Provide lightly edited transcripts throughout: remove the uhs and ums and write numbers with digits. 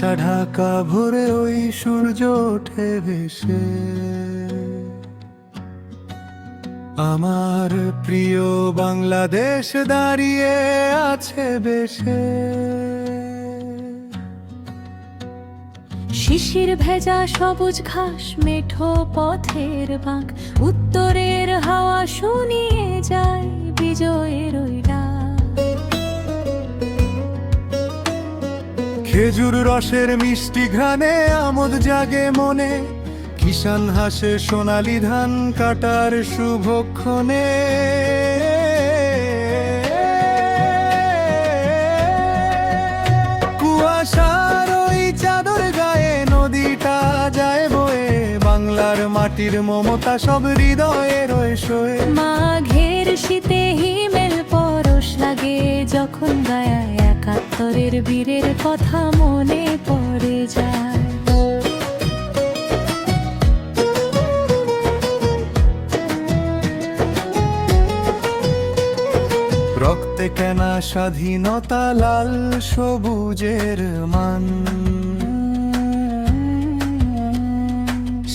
কুয়াশা ঢাকা ভোরে ওই সূর্য ওঠে ভেসে, আমার প্রিয় বাংলাদেশ দাঁড়িয়ে আছে বেশে। শিশির ভেজা সবুজ ঘাস, মেঠো পথের বাঁক, উত্তরের হাওয়া শুনিয়ে যায় বিজয়ের ওই ডাক। খেজুর রসের মিষ্টি ঘ্রাণে আমোদ জাগে মনে, কিষান হাসে সোনালি ধান কাটার শুভক্ষণে। কুয়াশার ওই চাদর গায়ে নদীটা যায় বয়ে, বাংলার মাটির মমতা সব হৃদয়ে রয়ে শোয়ে। মাঘের শীতে হিমেল পরশ লাগে যখন গায়ে একাত্তরের বীরের কথা মনে পড়ে যায়। রক্তে কেনা স্বাধীনতা, লাল সবুজের মান।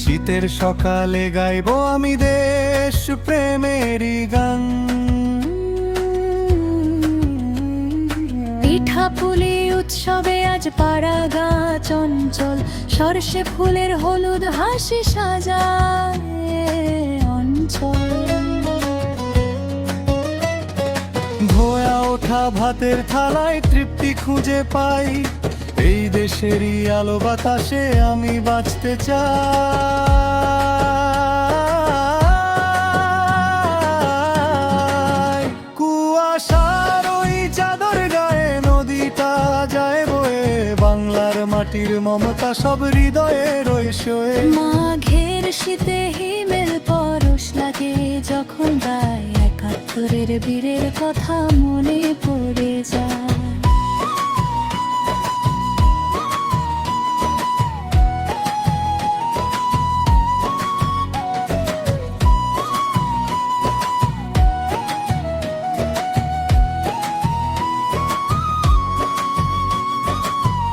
শীতের সকালে গাইবো আমি দেশ প্রেমেরই গান। পিঠা পুলি উৎসবে আজ পাড়া গা চঞ্চল, সরষে ফুলের হলুদ হাসি সাজায় অঞ্চল। ধোয়া ওঠা ভাতের থালায় তৃপ্তি খুঁজে পাই, এই দেশেরই আলো বাতাসে আমি বাঁচতে চাই। কুয়াশার ওই চাদর গায়ে নদীটা যায় বয়ে, বাংলার মাটির মমতা সব হৃদয়ে রয়ে শোয়ে। মাঘের শীতে হিমেল পরশ লাগে যখন গায়ে একাত্তরের বীরের কথা মনে পড়ে যায়।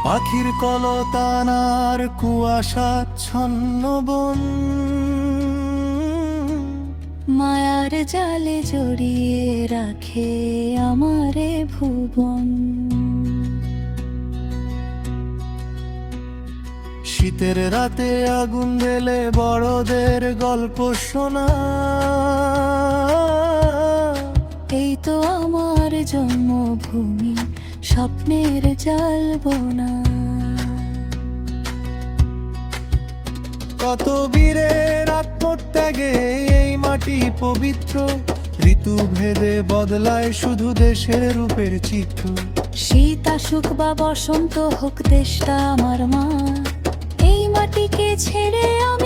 পাখির কলতানার কুয়াশাচ্ছন্ন বন, মায়ার জালে জড়িয়ে রাখে আমারে ভুবন। শীতের রাতে আগুন জ্বেলে বড়দের গল্প শোনা, এই তো আমার জন্মভূমি, স্বপ্নের জালবোনা। কত বীরের আত্মত্যাগে এই মাটি পবিত্র, ঋতু ভেদে বদলায় শুধু দেশের রূপের চিত্র। শীত আসুক বা বসন্ত হোক, দেশটা আমার মা, এই মাটিকে ছেড়ে আমি